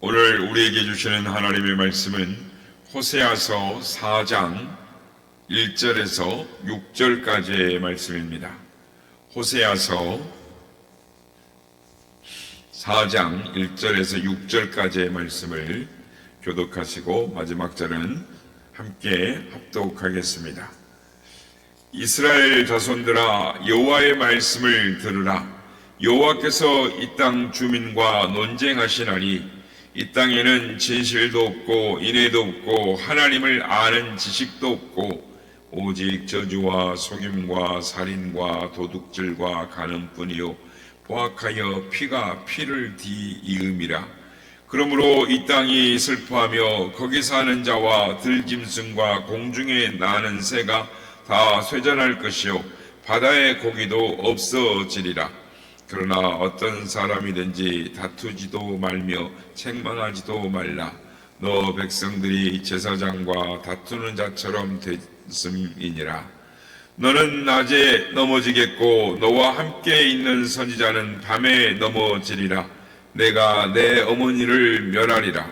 오늘 우리에게 주시는 하나님의 말씀은 호세아서 4장 1절에서 6절까지의 말씀입니다. 호세아서 4장 1절에서 6절까지의 말씀을 교독하시고 마지막 절은 함께 합독하겠습니다. 이스라엘 자손들아, 여호와의 말씀을 들으라. 여호와께서 이 땅 주민과 논쟁하시나니 이 땅에는 진실도 없고 인애도 없고 하나님을 아는 지식도 없고 오직 저주와 속임과 살인과 도둑질과 간음뿐이요 포악하여 피가 피를 뒤이음이라. 그러므로 이 땅이 슬퍼하며 거기 사는 자와 들짐승과 공중에 나는 새가 다 쇠잔할 것이요 바다의 고기도 없어지리라. 그러나 어떤 사람이든지 다투지도 말며 책망하지도 말라. 너 백성들이 제사장과 다투는 자처럼 됐음이니라. 너는 낮에 넘어지겠고 너와 함께 있는 선지자는 밤에 넘어지리라. 내가 내 어머니를 멸하리라.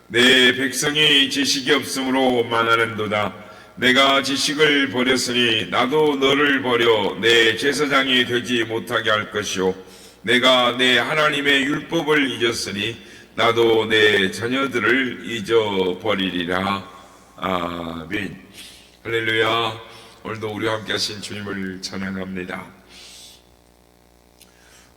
내 백성이 지식이 없으므로 망하는도다. 내가 지식을 버렸으니 나도 너를 버려 내 제사장이 되지 못하게 할 것이요 내가 내 하나님의 율법을 잊었으니 나도 내 자녀들을 잊어버리리라. 아멘. 할렐루야. 오늘도 우리와 함께 하신 주님을 찬양합니다.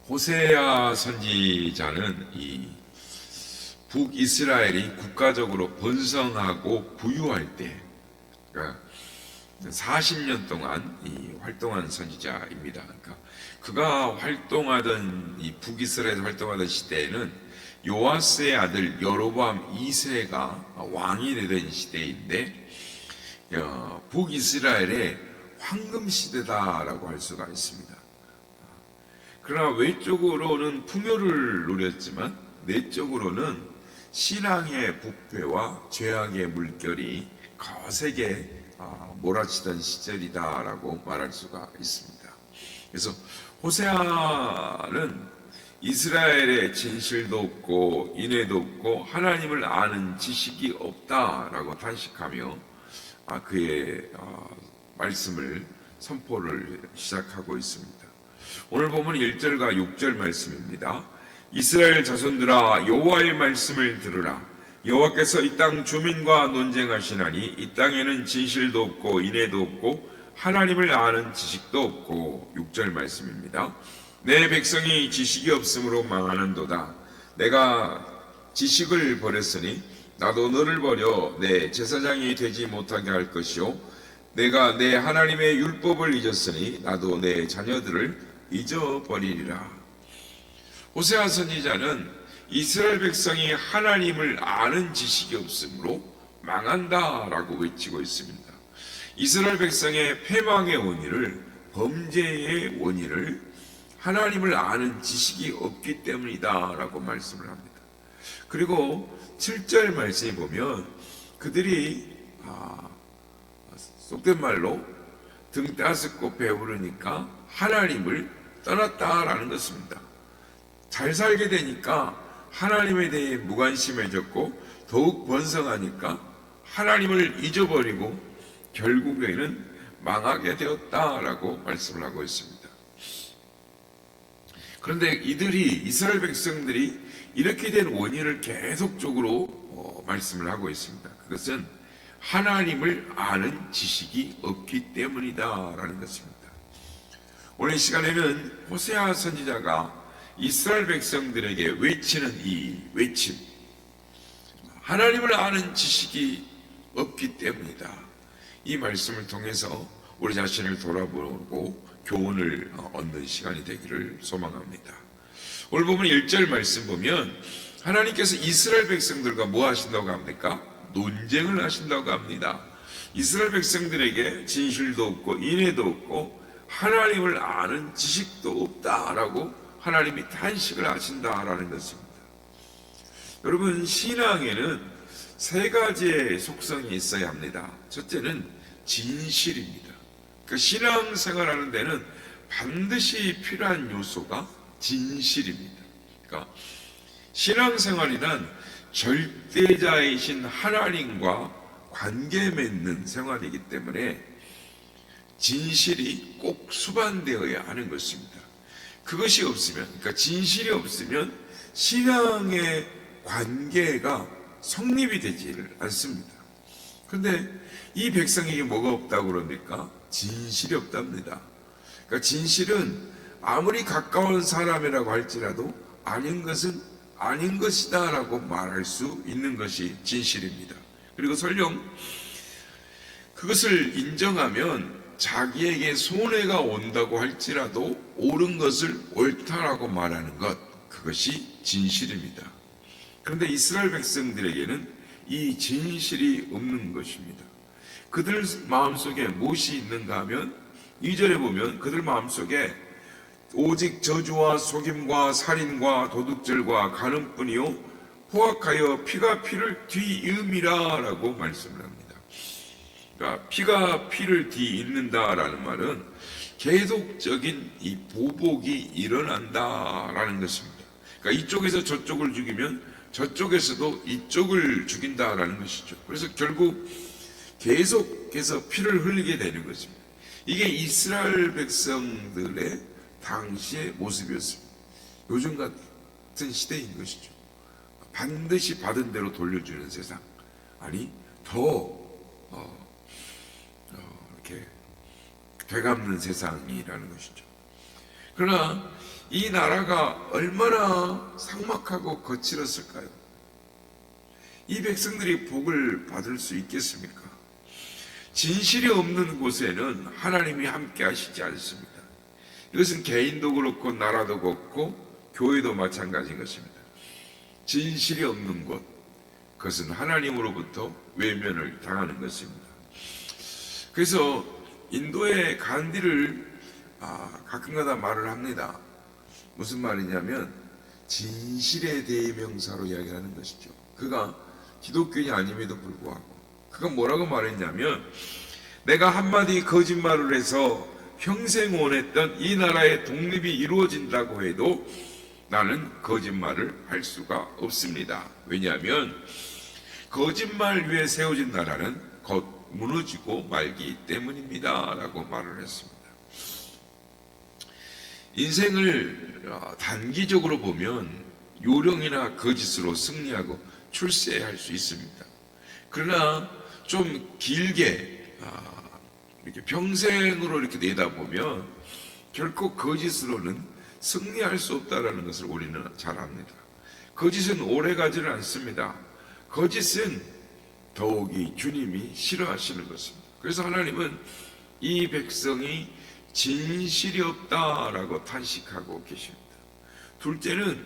호세아 선지자는 이 북이스라엘이 국가적으로 번성하고 부유할 때 40년 동안 활동한 선지자입니다. 그러니까 그가 활동하던 이 북이스라엘 활동하던 시대에는 요아스의 아들 여로보암 2세가 왕이 되던 시대인데 북이스라엘의 황금 시대다라고 할 수가 있습니다. 그러나 외적으로는 풍요를 누렸지만 내적으로는 신앙의 부패와 죄악의 물결이 거세게 몰아치던 시절이다라고 말할 수가 있습니다. 그래서 호세아는 이스라엘의 진실도 없고 인애도 없고 하나님을 아는 지식이 없다라고 탄식하며 그의 말씀을 선포를 시작하고 있습니다. 오늘 보면 1절과 6절 말씀입니다. 이스라엘 자손들아, 여호와의 말씀을 들으라. 여호와께서 이 땅 주민과 논쟁하시나니 이 땅에는 진실도 없고 인애도 없고 하나님을 아는 지식도 없고. 6절 말씀입니다. 내 백성이 지식이 없으므로 망하는도다. 내가 지식을 버렸으니 나도 너를 버려 내 제사장이 되지 못하게 할 것이요 내가 내 하나님의 율법을 잊었으니 나도 내 자녀들을 잊어버리리라. 호세아 선지자는 이스라엘 백성이 하나님을 아는 지식이 없으므로 망한다라고 외치고 있습니다. 이스라엘 백성의 패망의 원인을, 범죄의 원인을 하나님을 아는 지식이 없기 때문이다라고 말씀을 합니다. 그리고 7절 말씀에 보면 그들이 속된 말로 등 따숩고 배부르니까 하나님을 떠났다라는 것입니다. 잘 살게 되니까 하나님에 대해 무관심해졌고 더욱 번성하니까 하나님을 잊어버리고 결국에는 망하게 되었다라고 말씀을 하고 있습니다. 그런데 이스라엘 백성들이 이렇게 된 원인을 계속적으로 말씀을 하고 있습니다. 그것은 하나님을 아는 지식이 없기 때문이다라는 것입니다. 오늘 이 시간에는 호세아 선지자가 이스라엘 백성들에게 외치는 이 외침, 하나님을 아는 지식이 없기 때문이다. 이 말씀을 통해서 우리 자신을 돌아보고 교훈을 얻는 시간이 되기를 소망합니다. 오늘 보면 1절 말씀 보면 하나님께서 이스라엘 백성들과 뭐 하신다고 합니까? 논쟁을 하신다고 합니다. 이스라엘 백성들에게 진실도 없고 인애도 없고 하나님을 아는 지식도 없다라고 하나님이 탄식을 하신다라는 것입니다. 여러분, 신앙에는 세 가지의 속성이 있어야 합니다. 첫째는 진실입니다. 그러니까 신앙생활하는 데는 반드시 필요한 요소가 진실입니다. 그러니까 신앙생활이란 절대자이신 하나님과 관계 맺는 생활이기 때문에 진실이 꼭 수반되어야 하는 것입니다. 그것이 없으면, 그러니까 진실이 없으면 신앙의 관계가 성립이 되지를 않습니다. 그런데 이 백성에게 뭐가 없다고 그럽니까? 진실이 없답니다. 그러니까 진실은 아무리 가까운 사람이라고 할지라도 아닌 것은 아닌 것이다 라고 말할 수 있는 것이 진실입니다. 그리고 설령 그것을 인정하면 자기에게 손해가 온다고 할지라도 옳은 것을 옳다라고 말하는 것, 그것이 진실입니다. 그런데 이스라엘 백성들에게는 이 진실이 없는 것입니다. 그들 마음속에 무엇이 있는가 하면 2절에 보면 그들 마음속에 오직 저주와 속임과 살인과 도둑질과 간음뿐이요 포악하여 피가 피를 뒤이음이라 라고 말씀을 합니다. 그러니까 피가 피를 뒤잇는다라는 말은 계속적인 이 보복이 일어난다라는 것입니다. 그러니까 이쪽에서 저쪽을 죽이면 저쪽에서도 이쪽을 죽인다라는 것이죠. 그래서 결국 계속해서 피를 흘리게 되는 것입니다. 이게 이스라엘 백성들의 당시의 모습이었습니다. 요즘 같은 시대인 것이죠. 반드시 받은 대로 돌려주는 세상, 아니 더 이렇게 되갚는 세상이라는 것이죠. 그러나 이 나라가 얼마나 삭막하고 거칠었을까요? 이 백성들이 복을 받을 수 있겠습니까? 진실이 없는 곳에는 하나님이 함께 하시지 않습니다. 이것은 개인도 그렇고 나라도 그렇고 교회도 마찬가지인 것입니다. 진실이 없는 곳, 그것은 하나님으로부터 외면을 당하는 것입니다. 그래서 인도의 간디를 가끔가다 말을 합니다. 무슨 말이냐면 진실의 대명사로 이야기하는 것이죠. 그가 기독교인이 아님에도 불구하고 그가 뭐라고 말했냐면, 내가 한마디 거짓말을 해서 평생 원했던 이 나라의 독립이 이루어진다고 해도 나는 거짓말을 할 수가 없습니다. 왜냐하면 거짓말 위에 세워진 나라는 곧 무너지고 말기 때문입니다 라고 말을 했습니다. 인생을 단기적으로 보면 요령이나 거짓으로 승리하고 출세할 수 있습니다. 그러나 좀 길게 이렇게 평생으로 이렇게 내다보면 결코 거짓으로는 승리할 수 없다는 것을 우리는 잘 압니다. 거짓은 오래가지를 않습니다. 거짓은 더욱이 주님이 싫어하시는 것입니다. 그래서 하나님은 이 백성이 진실이 없다라고 탄식하고 계십니다. 둘째는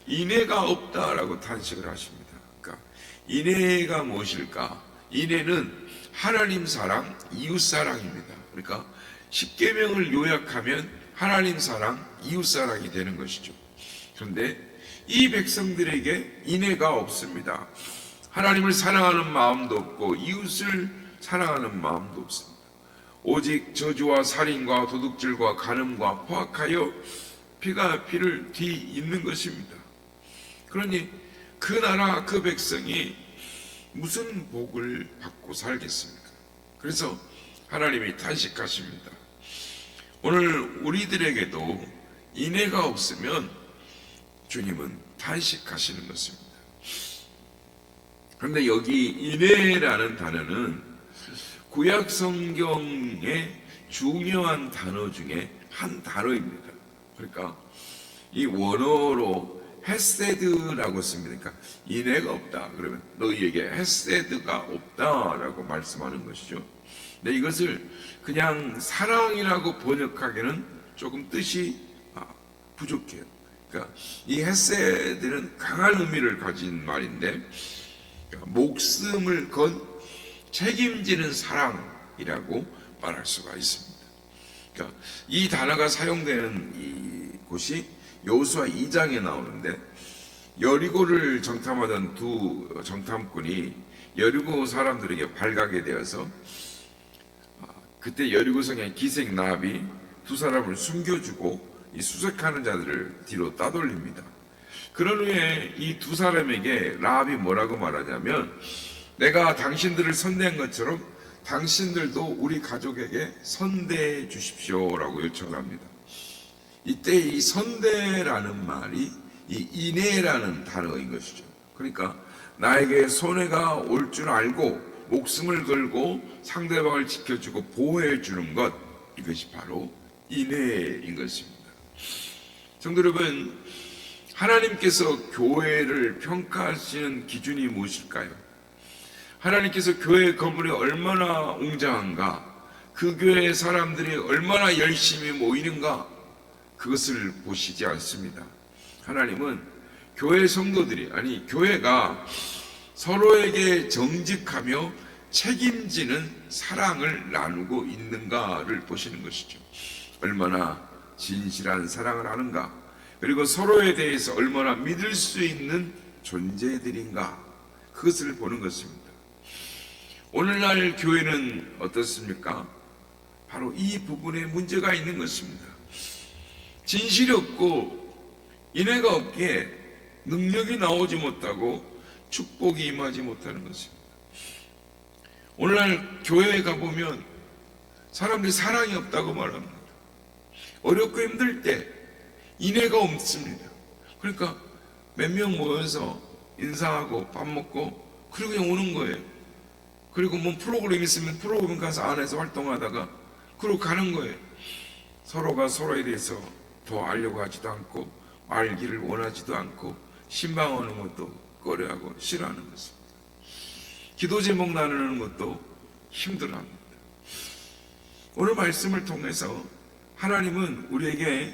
인애가 없다라고 탄식을 하십니다. 그러니까 인애가 무엇일까? 인애는 하나님 사랑, 이웃 사랑입니다. 그러니까 십계명을 요약하면 하나님 사랑, 이웃 사랑이 되는 것이죠. 그런데 이 백성들에게 인애가 없습니다. 하나님을 사랑하는 마음도 없고 이웃을 사랑하는 마음도 없습니다. 오직 저주와 살인과 도둑질과 간음과 포악하여 피가 피를 뒤잇는 것입니다. 그러니 그 나라 그 백성이 무슨 복을 받고 살겠습니까? 그래서 하나님이 탄식하십니다. 오늘 우리들에게도 인애가 없으면 주님은 탄식하시는 것입니다. 그런데 여기 인애라는 단어는 구약 성경의 중요한 단어 중에 한 단어입니다. 그러니까 이 원어로 헤세드라고 씁니다. 그러니까 인애가 없다 그러면 너희에게 헤세드가 없다라고 말씀하는 것이죠. 근데 이것을 그냥 사랑이라고 번역하기는 조금 뜻이 부족해요. 그러니까 이 헤세드는 강한 의미를 가진 말인데, 그러니까 목숨을 건 책임지는 사랑이라고 말할 수가 있습니다. 그러니까 이 단어가 사용되는 이 곳이 여호수아 2장에 나오는데, 여리고를 정탐하던 두 정탐꾼이 여리고 사람들에게 발각이 되어서 그때 여리고성의 기생 나합이 두 사람을 숨겨주고 이 수색하는 자들을 뒤로 따돌립니다. 그런 후에 이 두 사람에게 라합이 뭐라고 말하냐면, 내가 당신들을 선대한 것처럼 당신들도 우리 가족에게 선대해 주십시오라고 요청을 합니다. 이때 이 선대라는 말이 이 인애라는 단어인 것이죠. 그러니까 나에게 손해가 올 줄 알고 목숨을 걸고 상대방을 지켜주고 보호해 주는 것, 이것이 바로 인애인 것입니다. 성도 여러분, 하나님께서 교회를 평가하시는 기준이 무엇일까요? 하나님께서 교회 건물이 얼마나 웅장한가, 그 교회 사람들이 얼마나 열심히 모이는가, 그것을 보시지 않습니다. 하나님은 교회 성도들이, 아니 교회가 서로에게 정직하며 책임지는 사랑을 나누고 있는가를 보시는 것이죠. 얼마나 진실한 사랑을 하는가, 그리고 서로에 대해서 얼마나 믿을 수 있는 존재들인가, 그것을 보는 것입니다. 오늘날 교회는 어떻습니까? 바로 이 부분에 문제가 있는 것입니다. 진실이 없고 인애가 없기에 능력이 나오지 못하고 축복이 임하지 못하는 것입니다. 오늘날 교회에 가보면 사람들이 사랑이 없다고 말합니다. 어렵고 힘들 때 인애가 없습니다. 그러니까 몇 명 모여서 인사하고 밥 먹고 그리고 그냥 오는 거예요. 그리고 뭐 프로그램 있으면 프로그램 가서 안에서 활동하다가 그러고 가는 거예요. 서로가 서로에 대해서 더 알려고 하지도 않고 알기를 원하지도 않고 신방하는 것도 꺼려하고 싫어하는 것입니다. 기도 제목 나누는 것도 힘들어합니다. 오늘 말씀을 통해서 하나님은 우리에게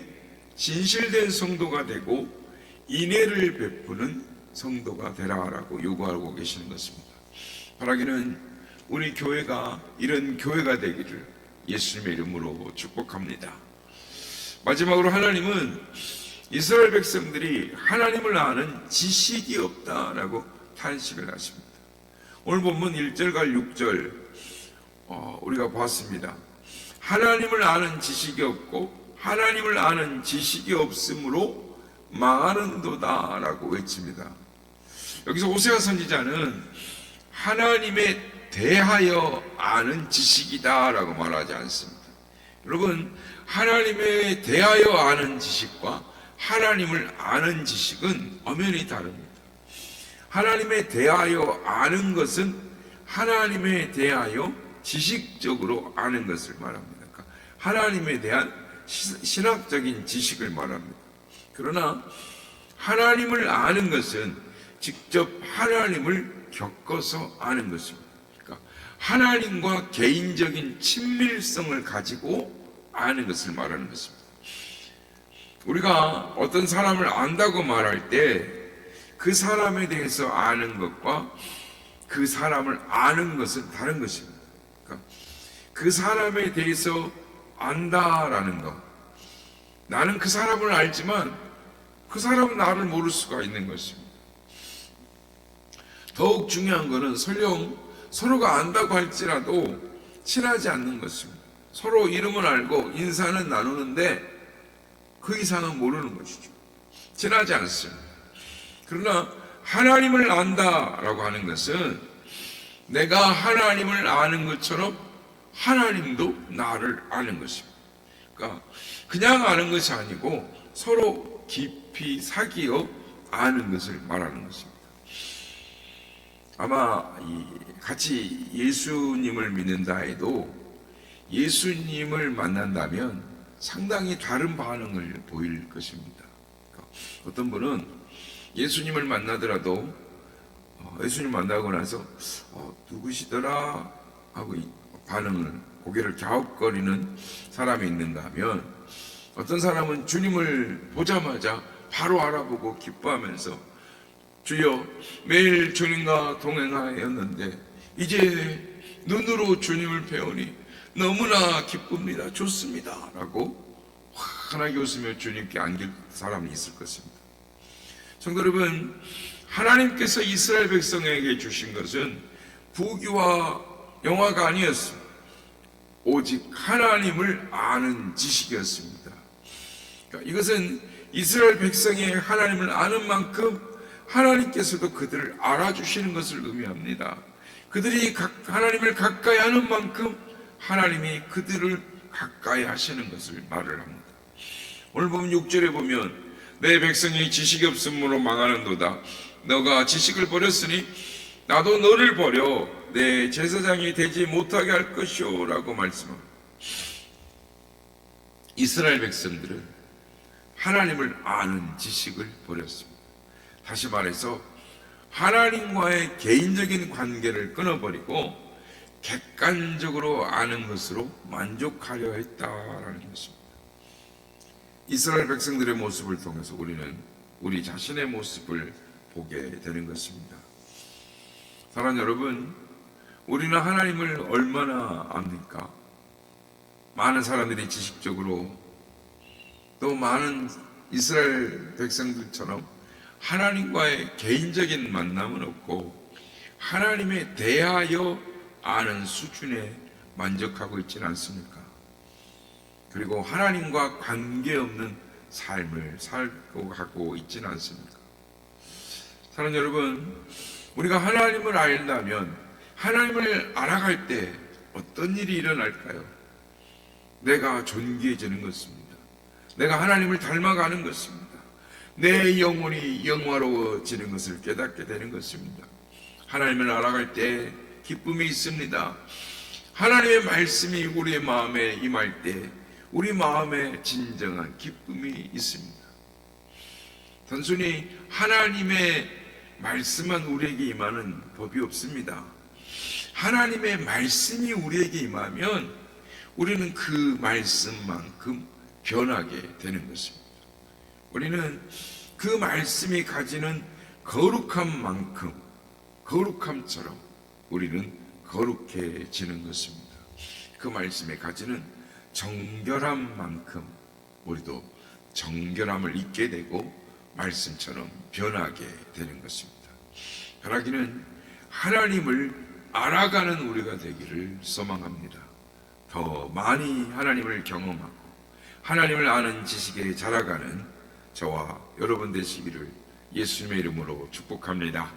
진실된 성도가 되고 인애를 베푸는 성도가 되라라고 요구하고 계시는 것입니다. 바라기는 우리 교회가 이런 교회가 되기를 예수님의 이름으로 축복합니다. 마지막으로 하나님은 이스라엘 백성들이 하나님을 아는 지식이 없다라고 탄식을 하십니다. 오늘 본문 1절과 6절 우리가 봤습니다. 하나님을 아는 지식이 없고 하나님을 아는 지식이 없으므로 망하는도다 라고 외칩니다. 여기서 호세아 선지자는 하나님에 대하여 아는 지식이다 라고 말하지 않습니다. 여러분, 하나님에 대하여 아는 지식과 하나님을 아는 지식은 엄연히 다릅니다. 하나님에 대하여 아는 것은 하나님에 대하여 지식적으로 아는 것을 말합니다. 그러니까 하나님에 대한 신학적인 지식을 말합니다. 그러나 하나님을 아는 것은 직접 하나님을 겪어서 아는 것입니다. 그러니까 하나님과 개인적인 친밀성을 가지고 아는 것을 말하는 것입니다. 우리가 어떤 사람을 안다고 말할 때 그 사람에 대해서 아는 것과 그 사람을 아는 것은 다른 것입니다. 그러니까 그 사람에 대해서 안다라는 것, 나는 그 사람을 알지만 그 사람은 나를 모를 수가 있는 것입니다. 더욱 중요한 것은 설령 서로가 안다고 할지라도 친하지 않는 것입니다. 서로 이름은 알고 인사는 나누는데 그 이상은 모르는 것이죠. 친하지 않습니다. 그러나 하나님을 안다라고 하는 것은 내가 하나님을 아는 것처럼 하나님도 나를 아는 것입니다. 그러니까 그냥 아는 것이 아니고 서로 깊이 사귀어 아는 것을 말하는 것입니다. 아마 같이 예수님을 믿는다 해도 예수님을 만난다면 상당히 다른 반응을 보일 것입니다. 그러니까 어떤 분은 예수님을 만나더라도 예수님 만나고 나서 누구시더라 하고 반응을, 고개를 갸웃거리는 사람이 있는가 하면, 어떤 사람은 주님을 보자마자 바로 알아보고 기뻐하면서 주여 매일 주님과 동행하였는데 이제 눈으로 주님을 배우니 너무나 기쁩니다. 좋습니다. 라고 환하게 웃으며 주님께 안길 사람이 있을 것입니다. 성도 여러분, 하나님께서 이스라엘 백성에게 주신 것은 부귀와 영화가 아니었습니다. 오직 하나님을 아는 지식이었습니다. 그러니까 이것은 이스라엘 백성이 하나님을 아는 만큼 하나님께서도 그들을 알아주시는 것을 의미합니다. 그들이 하나님을 가까이 하는 만큼 하나님이 그들을 가까이 하시는 것을 말을 합니다. 오늘 보면 6절에 보면 내 백성이 지식이 없음으로 망하는도다. 너가 지식을 버렸으니 나도 너를 버려 내 제사장이 되지 못하게 할 것이오 라고 말씀합니다. 이스라엘 백성들은 하나님을 아는 지식을 버렸습니다. 다시 말해서 하나님과의 개인적인 관계를 끊어버리고 객관적으로 아는 것으로 만족하려 했다라는 것입니다. 이스라엘 백성들의 모습을 통해서 우리는 우리 자신의 모습을 보게 되는 것입니다. 사랑하는 여러분, 우리는 하나님을 얼마나 압니까? 많은 사람들이 지식적으로 또 많은 이스라엘 백성들처럼 하나님과의 개인적인 만남은 없고 하나님에 대하여 아는 수준에 만족하고 있지는 않습니까? 그리고 하나님과 관계없는 삶을 살고 가고 있지는 않습니까? 사랑하는 여러분, 우리가 하나님을 알다면 하나님을 알아갈 때 어떤 일이 일어날까요? 내가 존귀해지는 것입니다. 내가 하나님을 닮아가는 것입니다. 내 영혼이 영화로워지는 것을 깨닫게 되는 것입니다. 하나님을 알아갈 때 기쁨이 있습니다. 하나님의 말씀이 우리의 마음에 임할 때 우리 마음에 진정한 기쁨이 있습니다. 단순히 하나님의 말씀만 우리에게 임하는 법이 없습니다. 하나님의 말씀이 우리에게 임하면 우리는 그 말씀만큼 변하게 되는 것입니다. 우리는 그 말씀이 가지는 거룩한 만큼 거룩함처럼 우리는 거룩해지는 것입니다. 그 말씀이 가지는 정결함 만큼 우리도 정결함을 잊게 되고 말씀처럼 변하게 되는 것입니다. 변하기는 하나님을 알아가는 우리가 되기를 소망합니다. 더 많이 하나님을 경험하고 하나님을 아는 지식에 자라가는 저와 여러분 되시기를 예수님의 이름으로 축복합니다.